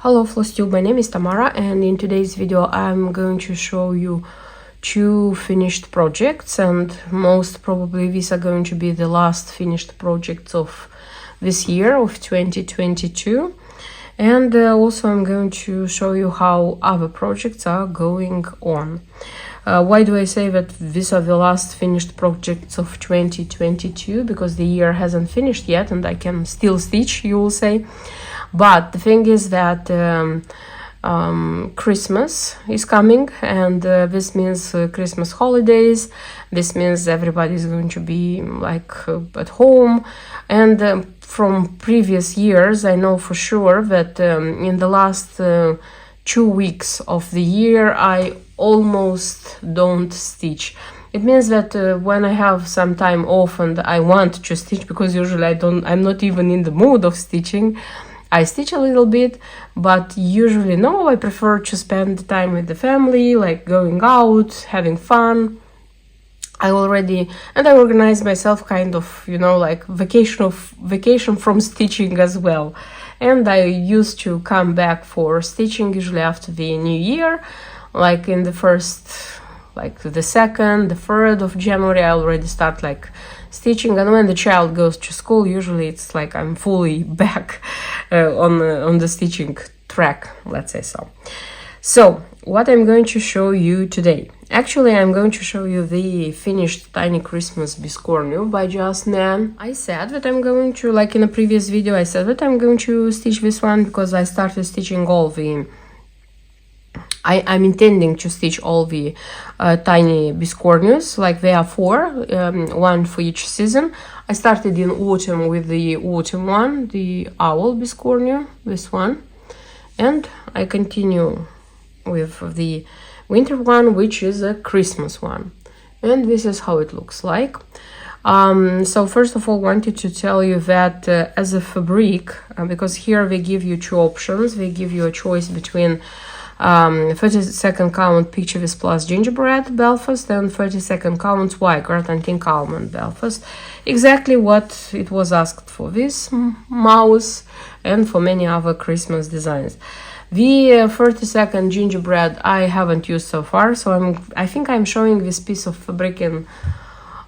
Hello FlossTube, my name is Tamara, and in today's video I'm going to show you two finished projects, and most probably these are going to be the last finished projects of this year of 2022. And also I'm going to show you how other projects are going on. Why do I say that these are the last finished projects of 2022? Because the year hasn't finished yet and I can still stitch, you will say. But the thing is that Christmas is coming, and this means Christmas holidays. This means everybody is going to be at home. And from previous years, I know for sure that in the last 2 weeks of the year, I almost don't stitch. It means that when I have some time off and I want to stitch, because usually I'm not even in the mood of stitching, I stitch a little bit, but usually no, I prefer to spend time with the family, like going out, having fun. I organize myself kind of, like vacation from stitching as well. And I used to come back for stitching usually after the new year, like in the first, like the 2nd, the 3rd of January, I already start like stitching. And when the child goes to school, usually it's like I'm fully back on the stitching track, let's say so. So what I'm going to show you today, actually I'm going to show you the finished Tiny Christmas Biscornu by Just Nan. I said that I'm going to, like in a previous video, I said that I'm going to stitch this one because I started stitching all the I'm intending to stitch all the tiny Biscornus, like there are 4, one for each season. I started in autumn with the autumn one, the owl Biscornu, this one, and I continue with the winter one, which is a Christmas one, and this is how it looks like. So first of all, wanted to tell you that as a fabric, because here they give you 2 options, they give you a choice between 30-second count Picture with Plus gingerbread Belfast and 30-second count Swigert and Pink Almond Belfast. Exactly what it was asked for this mouse and for many other Christmas designs. The 30-second gingerbread I haven't used so far, so I think I'm showing this piece of fabric in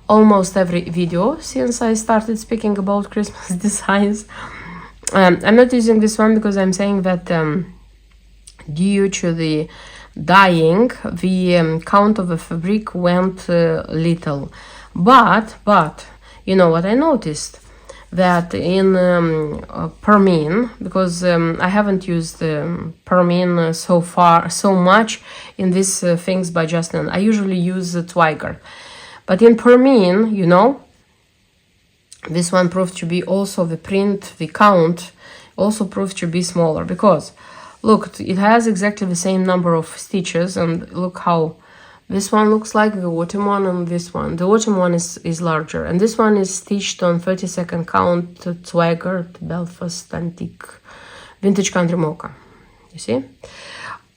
almost every video since I started speaking about Christmas designs. I'm not using this one because I'm saying that due to the dyeing, the count of the fabric went little. But you know what I noticed? That in Permin, because I haven't used Permin so much in these things by Just Nan. I usually use Twigert. But in Permin, this one proved to be also the print, the count also proved to be smaller, because look, it has exactly the same number of stitches, and look how this one looks like, the autumn one, and this one. The autumn one is larger, and this one is stitched on 30-second count Twigert Belfast Antique Vintage Country Mocha. You see?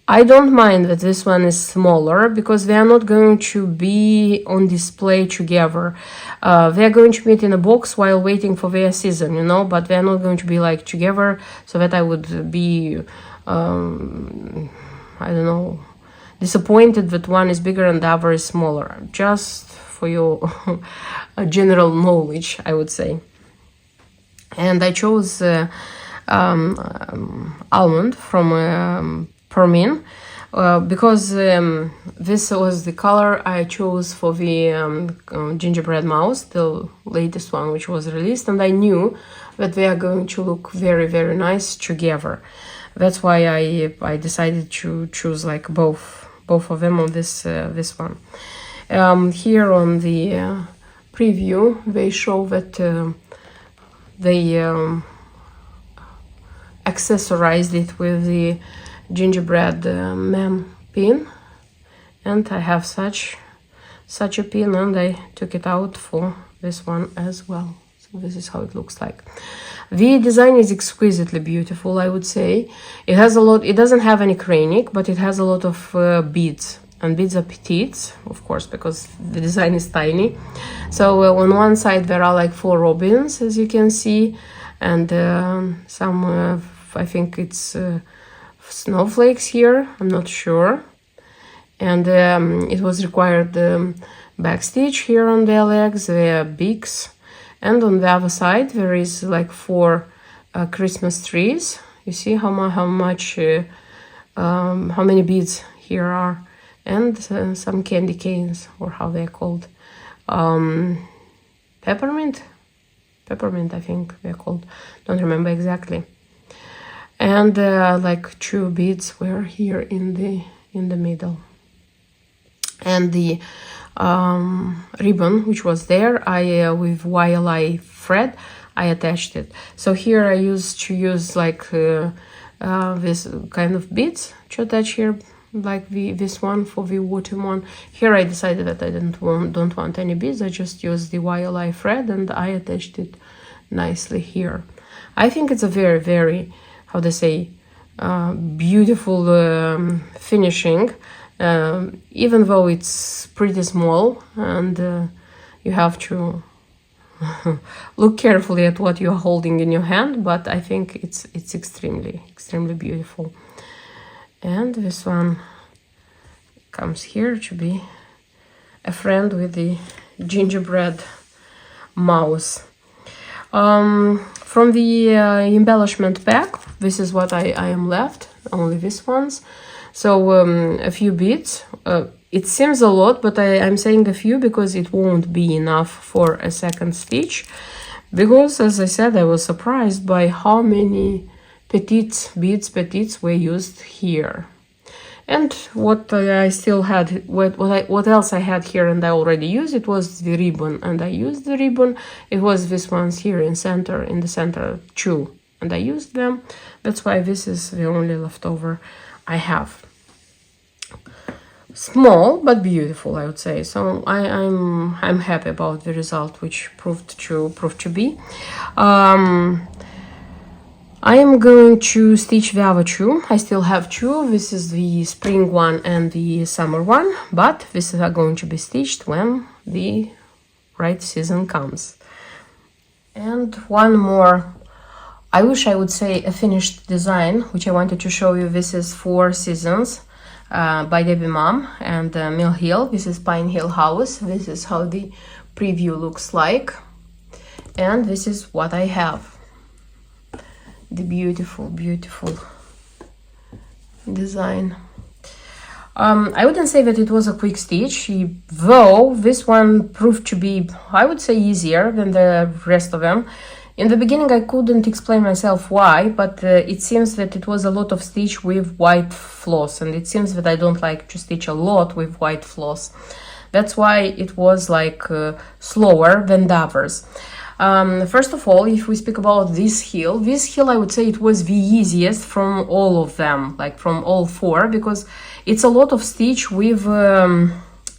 I don't mind that this one is smaller because they are not going to be on display together. They are going to meet in a box while waiting for their season, but they are not going to be like together, so that I would be I don't know, disappointed that one is bigger and the other is smaller. Just for your general knowledge, I would say. And I chose almond from Permin because this was the color I chose for the gingerbread mouse, the latest one which was released, and I knew that they are going to look very, very nice together. That's why I decided to choose like both of them on this one. Here on the preview, they show that they accessorized it with the gingerbread Mumm pin, and I have such a pin, and I took it out for this one as well. So this is how it looks like. The design is exquisitely beautiful, I would say. It has a lot, it doesn't have any cranik, but it has a lot of beads, and beads are petites, of course, because the design is tiny. So on one side there are like 4 robins, as you can see, and some I think it's snowflakes here, I'm not sure. And it was required back stitch here on the legs, the beaks, and on the other side there is like 4 Christmas trees. You see how many beads here are, and some candy canes, or how they're called, peppermint, I think they're called, don't remember exactly. And like 2 beads were here in the middle. And the ribbon which was there, I with YLI thread I attached it. So here I used to use like this kind of beads to attach here, like this one for the bottom one. Here I decided that I don't want any beads. I just used the YLI thread and I attached it nicely here. I think it's a very, very, how to say, beautiful finishing. Even though it's pretty small, and you have to look carefully at what you're holding in your hand, but I think it's extremely beautiful. And this one comes here to be a friend with the gingerbread mouse. From the embellishment pack, this is what I am left, only these ones. So a few beads. It seems a lot, but I'm saying a few because it won't be enough for a second stitch. Because, as I said, I was surprised by how many beads were used here. And what I still had, what else I had here and I already used, it was the ribbon. And I used the ribbon. It was this ones here in the center 2. And I used them. That's why this is the only leftover I have. Small but beautiful, I would say. So I'm happy about the result, which proved to be. I am going to stitch the other 2. I still have 2. This is the spring one and the summer one, but these are going to be stitched when the right season comes. And one more, I wish I would say a finished design, which I wanted to show you. This is 4 Seasons by Debbie Mumm and Mill Hill. This is Pine Hill House. This is how the preview looks like. And this is what I have. The beautiful design. I wouldn't say that it was a quick stitch, though this one proved to be, I would say, easier than the rest of them. In the beginning I couldn't explain myself why, but it seems that it was a lot of stitch with white floss, and it seems that I don't like to stitch a lot with white floss. That's why it was like slower than the others. First of all, if we speak about this hill I would say it was the easiest from all of them, like from all 4, because it's a lot of stitch with,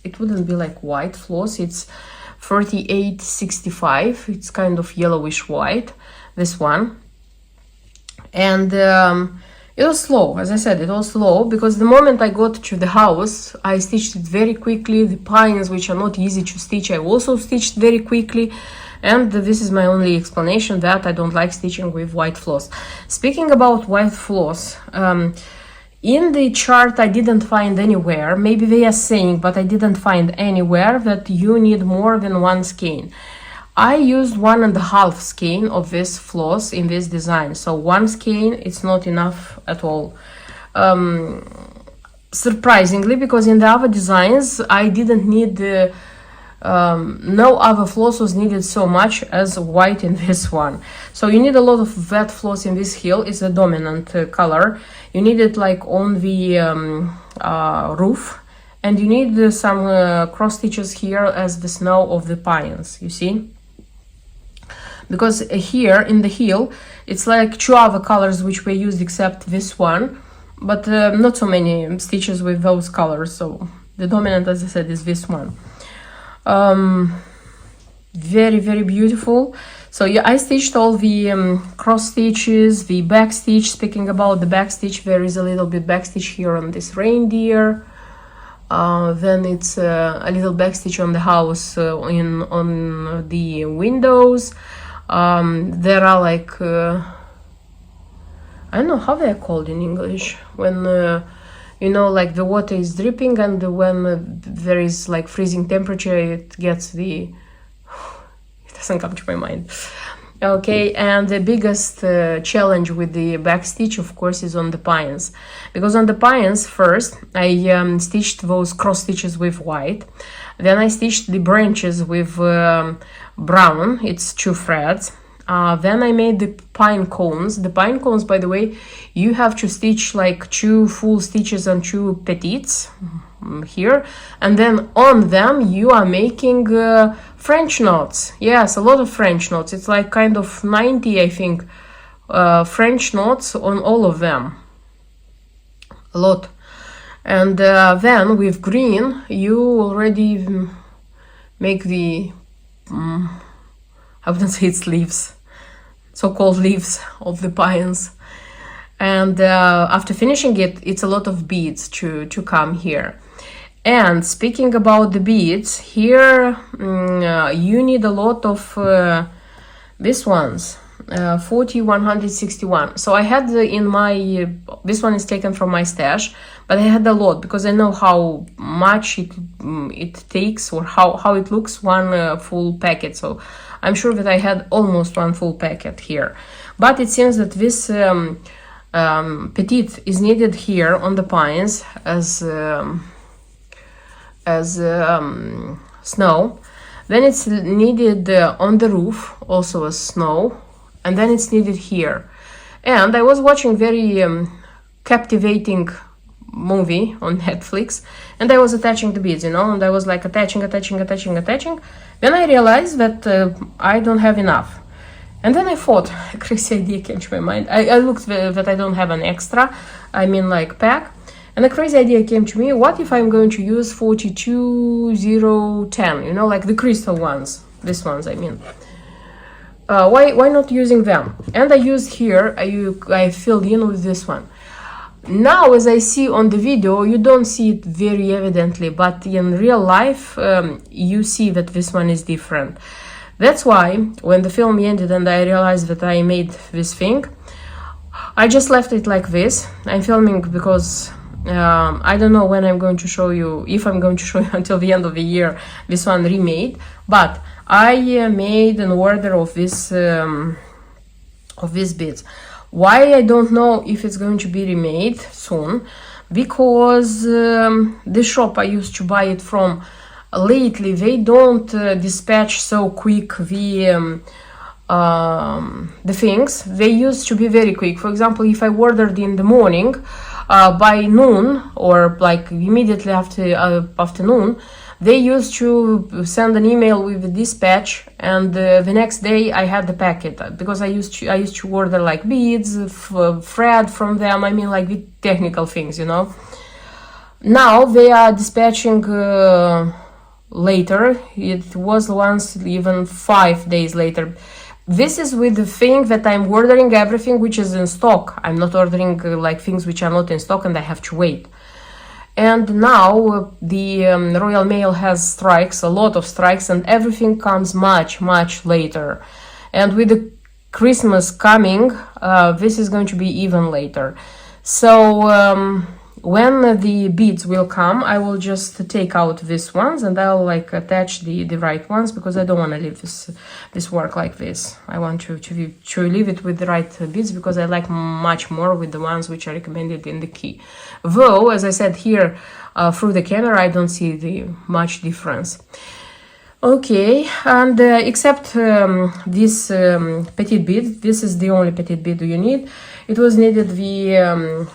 it wouldn't be like white floss, it's 3865, it's kind of yellowish white, this one. And it was slow, as I said, it was slow, because the moment I got to the house, I stitched it very quickly. The pines, which are not easy to stitch, I also stitched very quickly. And this is my only explanation that I don't like stitching with white floss. Speaking about white floss, in the chart I didn't find anywhere, maybe they are saying, but I didn't find anywhere that you need more than 1 skein. I used 1.5 skein of this floss in this design, so 1 skein it's not enough at all. Surprisingly, because in the other designs I didn't need the no other floss was needed so much as white in this one. So you need a lot of wet floss in this hill. It's a dominant color. You need it like on the roof, and you need some cross stitches here as the snow of the pines, you see, because here in the hill it's like 2 other colors which were used except this one, but not so many stitches with those colors. So the dominant, as I said, is this one. Very beautiful. So yeah, I stitched all the cross stitches, the back stitch. Speaking about the back stitch, there is a little bit back stitch here on this reindeer. Then it's a little back stitch on the house on the windows. There are like I don't know how they're called in English, when you know, like the water is dripping, and when there is like freezing temperature, it gets the it doesn't come to my mind. Okay, and the biggest challenge with the back stitch, of course, is on the pines, because on the pines first I stitched those cross stitches with white, then I stitched the branches with brown, it's 2 threads. Then I made the pine cones. The pine cones, by the way, you have to stitch like 2 full stitches and 2 petites here, and then on them you are making French knots. Yes, a lot of French knots. It's like kind of 90, I think, French knots on all of them. A lot. And then with green you already make the I wouldn't say it's leaves, so-called leaves of the pines. And after finishing it, it's a lot of beads to come here. And speaking about the beads, here you need a lot of these ones, 4161. So I had in my, this one is taken from my stash, but I had a lot because I know how much it takes, or how it looks, one full packet. So I'm sure that I had almost one full packet here. But it seems that this petite is needed here on the pines as snow. Then it's needed on the roof also as snow, and then it's needed here. And I was watching very captivating movie on Netflix, and I was attaching the beads, you know, and I was like attaching. Then I realized that I don't have enough. And then I thought, a crazy idea came to my mind. I looked that I don't have an extra, I mean like pack. And a crazy idea came to me, what if I'm going to use 42010, you know, like the crystal ones, these ones I mean. Why not using them? And I used here, I filled in with this one. Now, as I see on the video, you don't see it very evidently, but in real life, you see that this one is different. That's why, when the film ended and I realized that I made this thing, I just left it like this. I'm filming because I don't know when I'm going to show you, if I'm going to show you until the end of the year, this one remade, but I made an order of these beads. Why? I don't know if it's going to be remade soon, because the shop I used to buy it from lately, they don't dispatch so quick the things. They used to be very quick. For example, if I ordered in the morning, by noon or like immediately after afternoon, they used to send an email with the dispatch, and the next day I had the packet, because I used to order like beads, thread from them. I mean like the technical things, you know. Now they are dispatching later. It was once even 5 days later. This is with the thing that I'm ordering everything which is in stock. I'm not ordering like things which are not in stock and I have to wait. And now the Royal Mail has strikes, a lot of strikes, and everything comes much later. And with the Christmas coming, this is going to be even later. So when the beads will come, I will just take out these ones and I'll like attach the right ones, because I don't want to leave this work like this. I want to leave it with the right beads, because I like much more with the ones which are recommended in the key. Though, as I said here, through the camera, I don't see the much difference. Okay, and except this petite bead, this is the only petite bead you need. It was needed the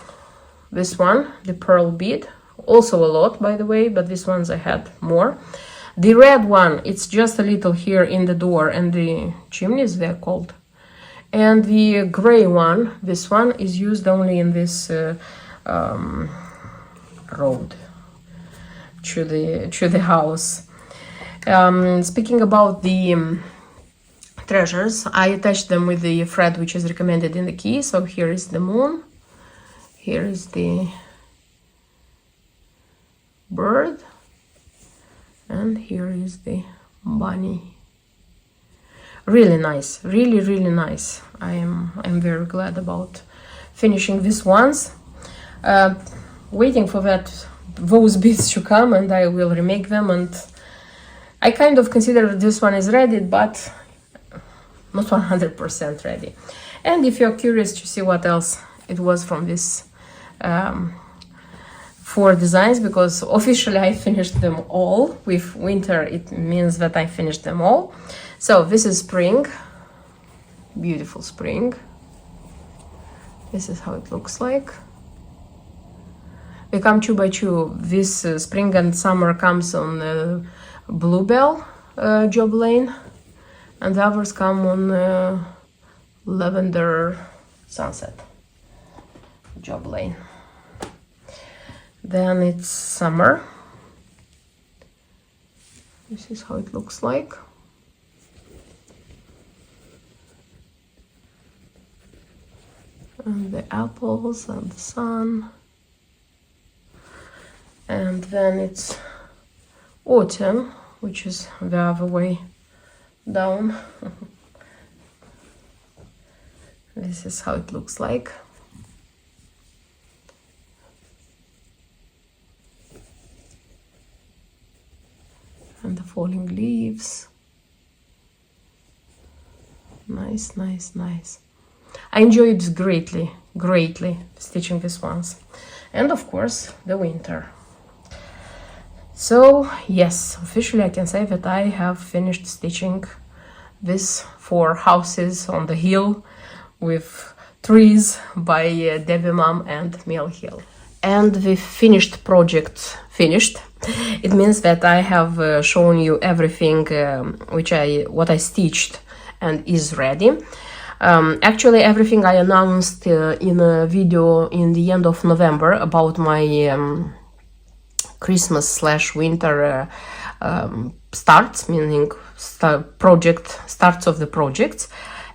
this one, the pearl bead, also a lot, by the way, but these ones I had more. The red one, it's just a little here in the door and the chimneys, they're called. And the gray one, this one, is used only in this road to the house. Speaking about the treasures, I attached them with the thread which is recommended in the key. So here is the moon. Here is the bird, and here is the bunny. Really nice, really nice. I'm very glad about finishing these ones, waiting for those beads to come, and I will remake them. And I kind of consider this one is ready, but not 100% ready. And if you're curious to see what else it was from this 4 designs, because officially I finished them all. With winter it means that I finished them all. So this is spring, beautiful spring. This is how it looks like. They come 2 by 2. This spring and summer comes on bluebell job lane, and the others come on lavender sunset job lane. Then it's summer. This is how it looks like. And the apples and the sun. And then it's autumn, which is the other way down. This is how it looks like. And the falling leaves. Nice, nice, nice. I enjoyed greatly stitching these ones. And of course, the winter. So yes, officially I can say that I have finished stitching these 4 houses on the hill with trees by Debbie Mumm and Mill Hill. And the finished project finished. It means that I have shown you everything what I stitched and is ready. Actually, everything I announced in a video in the end of November about my Christmas/winter starts, meaning starts of the projects.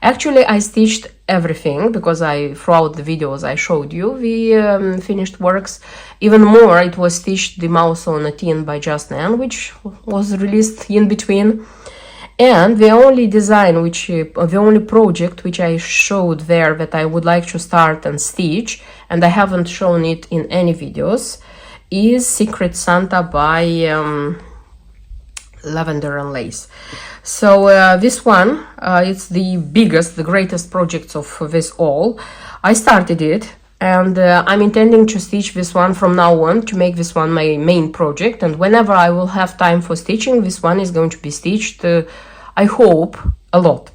Actually, I stitched everything because throughout the videos I showed you the finished works. Even more, it was stitched the mouse on a tin by Just Nan, which was released in between. And the only design, the only project which I showed there that I would like to start and stitch, and I haven't shown it in any videos, is Secret Santa by Lavender and Lace. So this one, it's the biggest, the greatest project of this all. I started it, and I'm intending to stitch this one from now on, to make this one my main project. And whenever I will have time for stitching, this one is going to be stitched, I hope, a lot.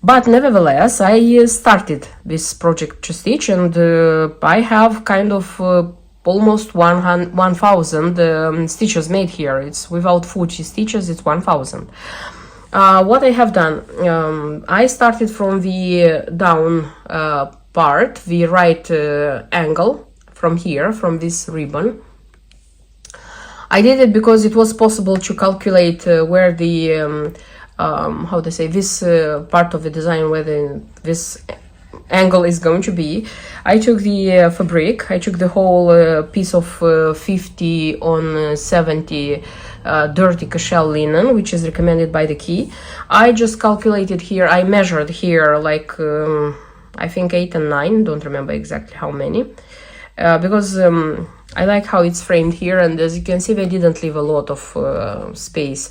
But nevertheless, I started this project to stitch, and I have kind of almost 1,000 stitches made here. It's without 40 stitches, it's 1,000. What I have done, I started from the down part, the right angle, from here, from this ribbon. I did it because it was possible to calculate where the how to say, this part of the design, where this angle is going to be. I took the fabric, I took the whole piece of 50 on 70 dirty cashel linen, which is recommended by the key. I just calculated here, I measured here like I think 8 and 9, don't remember exactly how many, because I like how it's framed here, and as you can see they didn't leave a lot of space.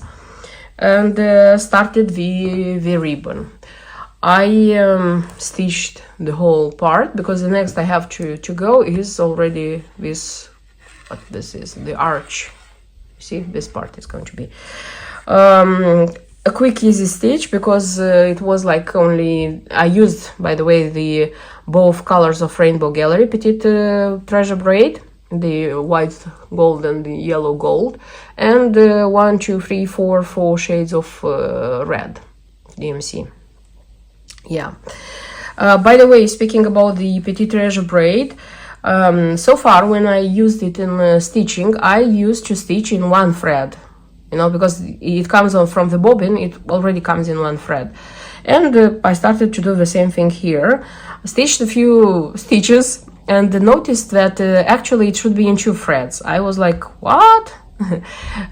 And started the ribbon. I stitched the whole part because the next I have to go is already this, what this is, the arch. See, this part is going to be a quick easy stitch, because it was like only, I used, by the way, the both colors of Rainbow Gallery Petite Treasure Braid, the white gold and the yellow gold, and 1, 2, 3, 4 shades of red DMC. Yeah. By the way, speaking about the Petite Treasure Braid, so far when I used it in stitching, I used to stitch in 1 thread, you know, because it comes on from the bobbin, it already comes in 1 thread. And I started to do the same thing here, stitched a few stitches, and noticed that actually it should be in 2 threads. I was like, what?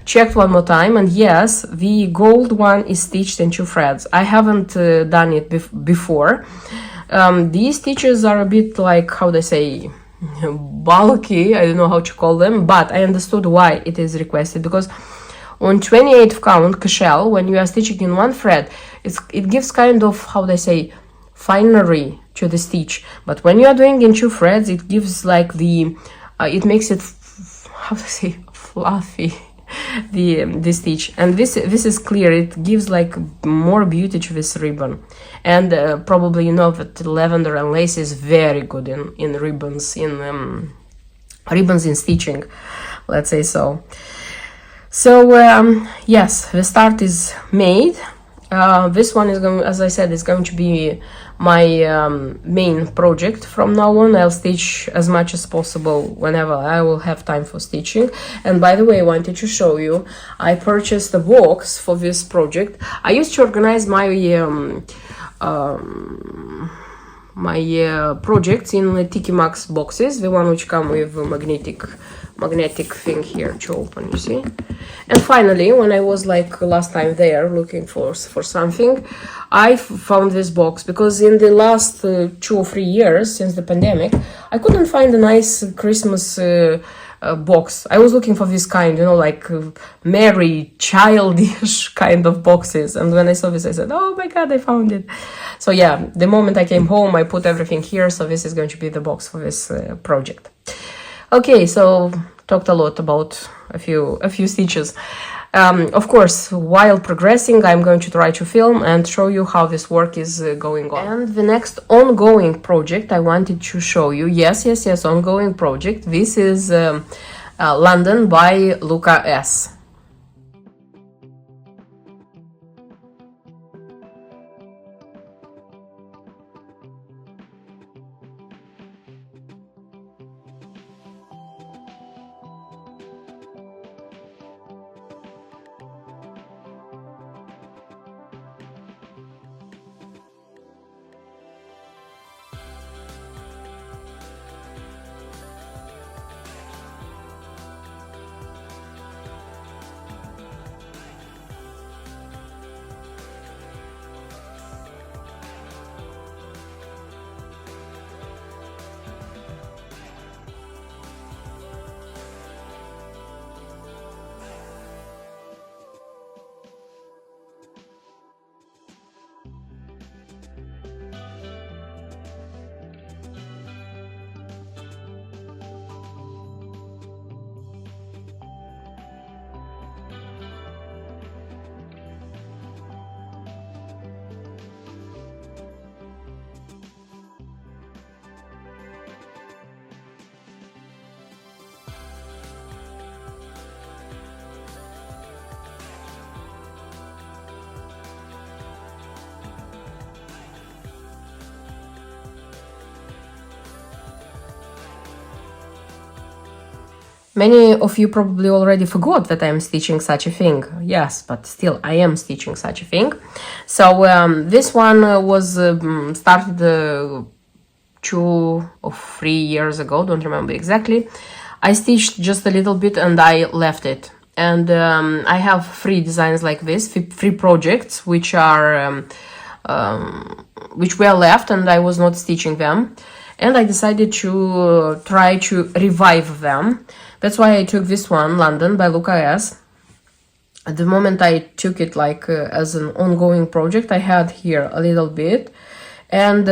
Checked one more time, and yes, the gold one is stitched in 2 threads. I haven't done it before. These stitches are a bit like, how they say, bulky. I don't know how to call them, but I understood why it is requested, because on 28th count cashel, when you are stitching in one thread, it gives kind of, how they say, finery to the stitch. But when you are doing in 2 threads, it gives like the it makes it how to say, fluffy, the stitch. And this is clear, it gives like more beauty to this ribbon. And probably you know that lavender and lace is very good in ribbons, ribbons in stitching, let's say so. So yes, the start is made. This one is going, as I said, is going to be my main project from now on. I'll stitch as much as possible whenever I will have time for stitching. And by the way, I wanted to show you, I purchased a box for this project. I used to organize my projects in Tiki Max boxes, the one which come with a magnetic thing here to open, you see. And finally, when I was like last time there looking for something, I found this box, because in the last 2 or 3 years since the pandemic, I couldn't find a nice Christmas box. I was looking for this kind, you know, like merry, childish kind of boxes. And when I saw this, I said, oh my god, I found it. So yeah, the moment I came home, I put everything here. So this is going to be the box for this project. Okay, so talked a lot about a few stitches. Of course, while progressing, I'm going to try to film and show you how this work is going on. And the next ongoing project I wanted to show you, yes, ongoing project. This is London by Luca S. Many of you probably already forgot that I am stitching such a thing. Yes, but still I am stitching such a thing. So this one was started 2 or 3 years ago, don't remember exactly. I stitched just a little bit and I left it. And I have 3 designs like this, 3 projects which are which were left and I was not stitching them. And I decided to try to revive them. That's why I took this one, London by Luca S. At the moment I took it like as an ongoing project, I had here a little bit. And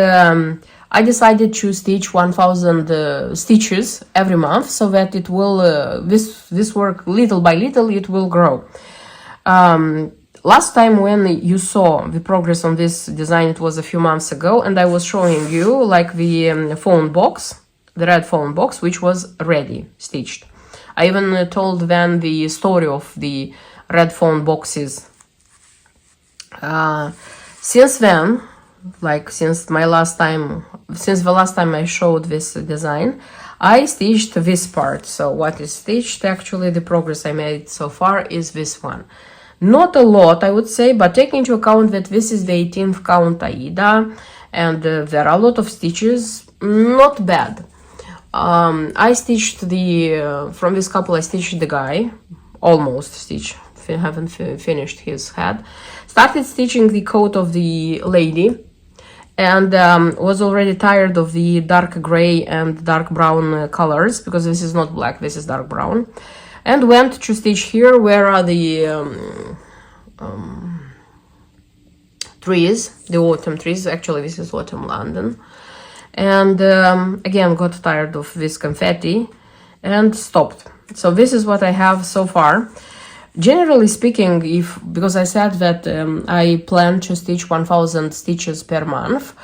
I decided to stitch 1000 stitches every month, so that it will, this work little by little, it will grow. Last time when you saw the progress on this design, it was a few months ago, and I was showing you like the phone box, the red phone box, which was ready, stitched. I even told then the story of the red phone boxes. Since then, like since the last time I showed this design, I stitched this part. So what is stitched, actually the progress I made so far is this one. Not a lot, I would say, but take into account that this is the 18th count Aida, and there are a lot of stitches, not bad. I stitched from this couple I stitched the guy, almost stitched, haven't finished his head. Started stitching the coat of the lady, and was already tired of the dark gray and dark brown colors, because this is not black, this is dark brown, and went to stitch here where are the trees, the autumn trees. Actually this is autumn London. And again got tired of this confetti and stopped. So this is what I have so far. Generally speaking, because I said that I plan to stitch 1000 stitches per month,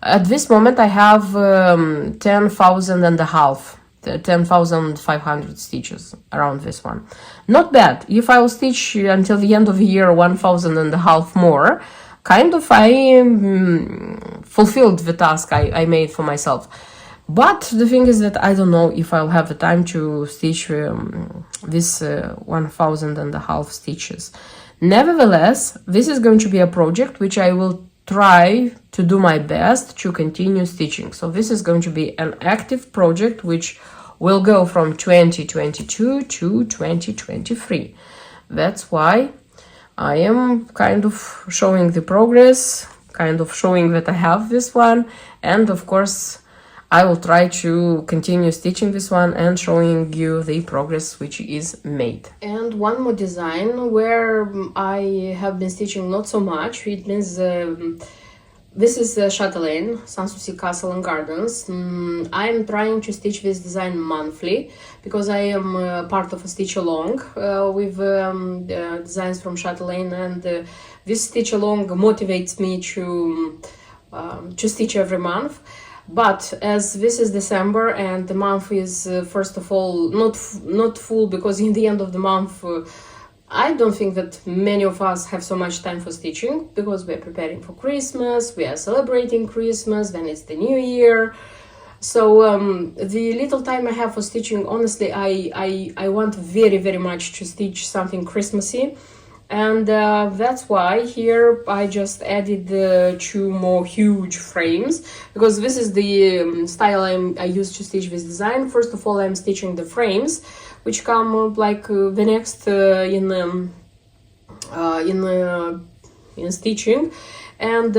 at this moment I have 10,000 and a half, 10,500 stitches around this one. Not bad. If I will stitch until the end of the year 1,000 and a half more, kind of I fulfilled the task I made for myself. But the thing is that I don't know if I'll have the time to stitch this 1,000 and a half stitches. Nevertheless, this is going to be a project which I will try to do my best to continue stitching. So this is going to be an active project which will go from 2022 to 2023. That's why I am kind of showing the progress, kind of showing that I have this one, and of course I will try to continue stitching this one and showing you the progress which is made. And one more design where I have been stitching not so much. It means this is Chatelaine, Sanssouci Castle and Gardens. I am trying to stitch this design monthly because I am part of a stitch along with designs from Chatelaine, and this stitch along motivates me to stitch every month. But as this is December and the month is first of all not full, because in the end of the month I don't think that many of us have so much time for stitching, because we're preparing for Christmas, we are celebrating Christmas, then it's the new year. So the little time I have for stitching, honestly, I want very, very much to stitch something Christmassy. And that's why here I just added 2 more huge frames, because this is the style I use to stitch this design. First of all, I'm stitching the frames, which come like the next in stitching, and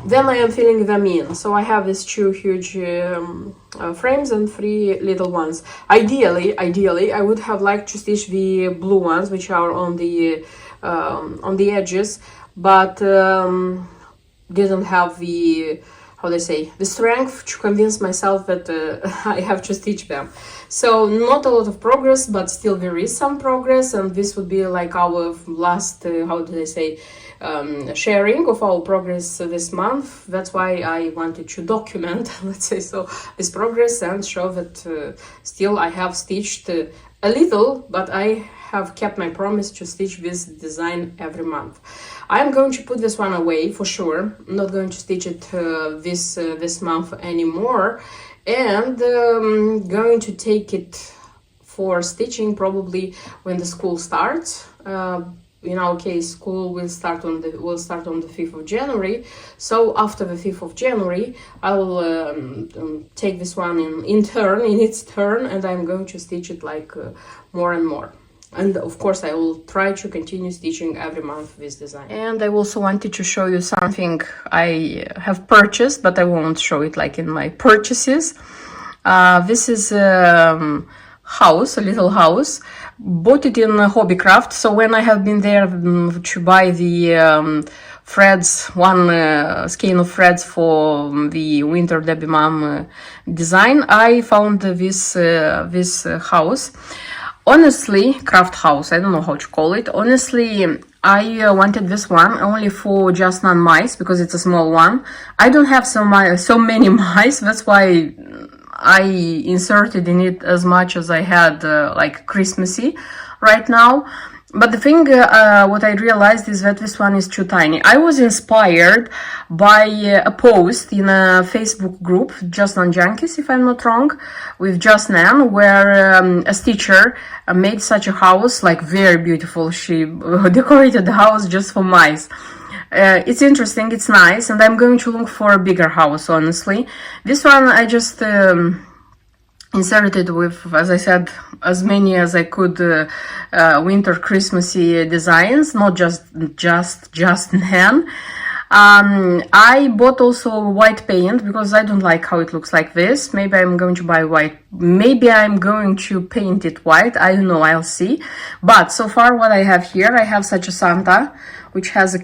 then I am filling them in. So I have these 2 huge frames and 3 little ones. Ideally, I would have liked to stitch the blue ones, which are on the edges, but didn't have the, how they say, the strength to convince myself that I have to stitch them. So not a lot of progress, but still there is some progress, and this would be like our last, how do they say, sharing of our progress this month. That's why I wanted to document, let's say so, this progress and show that still I have stitched a little, but I have kept my promise to stitch this design every month. I'm going to put this one away for sure. I'm not going to stitch it this month anymore, and going to take it for stitching probably when the school starts. In our case, school will start on the 5th of January. So after the 5th of January, I will take this one in its turn, and I'm going to stitch it like more and more. And of course, I will try to continue stitching every month this design. And I also wanted to show you something I have purchased, but I won't show it like in my purchases. This is house, a little house. Bought it in Hobbycraft. So when I have been there to buy the threads, one skein of threads for the Winter Debbie Mumm design, I found this house. Honestly, craft house, I don't know how to call it. Honestly, I wanted this one only for just non-mice, because it's a small one. I don't have so many mice, that's why I inserted in it as much as I had like Christmassy right now. But the thing, what I realized is that this one is too tiny. I was inspired by a post in a Facebook group, Just Nan Junkies, if I'm not wrong, with Just Nan, where a stitcher made such a house, like very beautiful. She decorated the house just for mice. It's interesting, it's nice, and I'm going to look for a bigger house, honestly. This one I just inserted with, as I said, as many as I could winter Christmassy designs, not just Nan. I bought also white paint because I don't like how it looks like this. Maybe I'm going to buy white. Maybe I'm going to paint it white. I don't know. I'll see. But so far what I have here, I have such a Santa, which has a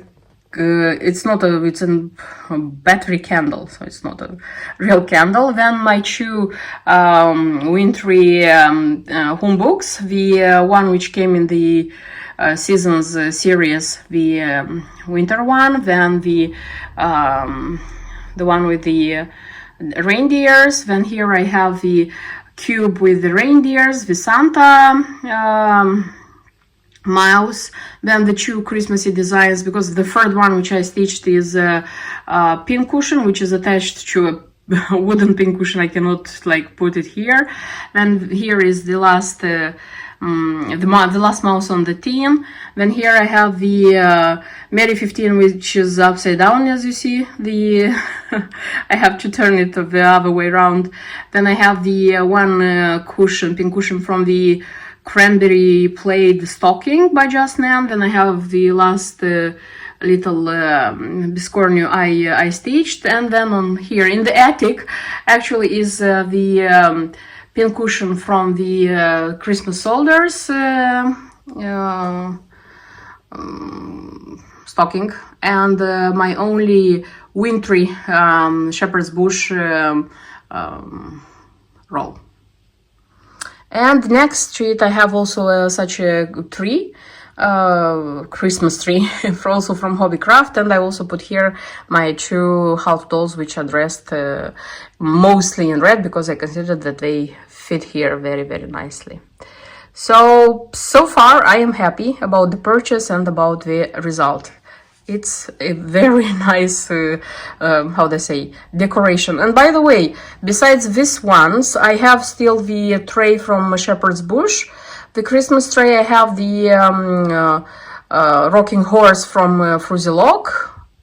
it's not a, it's a battery candle, so it's not a real candle. Then my two wintry home books, the one which came in the seasons series, the winter one, then the one with the reindeers. Then here I have the cube with the reindeers, the Santa mouse, then the two Christmassy designs, because the third one which I stitched is a pincushion which is attached to a wooden pincushion. I cannot like put it here. Then here is the last the last mouse on the team. Then here I have the Merry 15, which is upside down, as you see. The I have to turn it the other way around. Then I have the one cushion, pincushion from the cranberry plaid stocking by Just Man. Then I have the last little Biscornu I stitched. And then on here in the attic actually is the pincushion from the Christmas soldiers stocking, and my only wintry shepherd's bush roll. And next to it I have also such a tree, Christmas tree, also from Hobbycraft, and I also put here my two half dolls which are dressed mostly in red because I considered that they fit here very, very nicely. So far I am happy about the purchase and about the result. It's a very nice, how they say, decoration. And by the way, besides these ones, I have still the tray from Shepherd's Bush. The Christmas tray, I have the rocking horse from Fruzy Lock.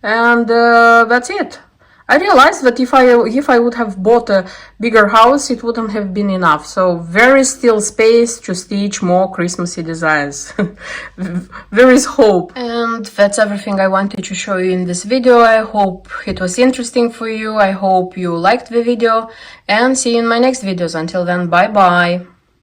And that's it. I realized that if I would have bought a bigger house, it wouldn't have been enough. So very still space to stitch more Christmassy designs. There is hope. And that's everything I wanted to show you in this video. I hope it was interesting for you. I hope you liked the video, and see you in my next videos. Until then, bye bye.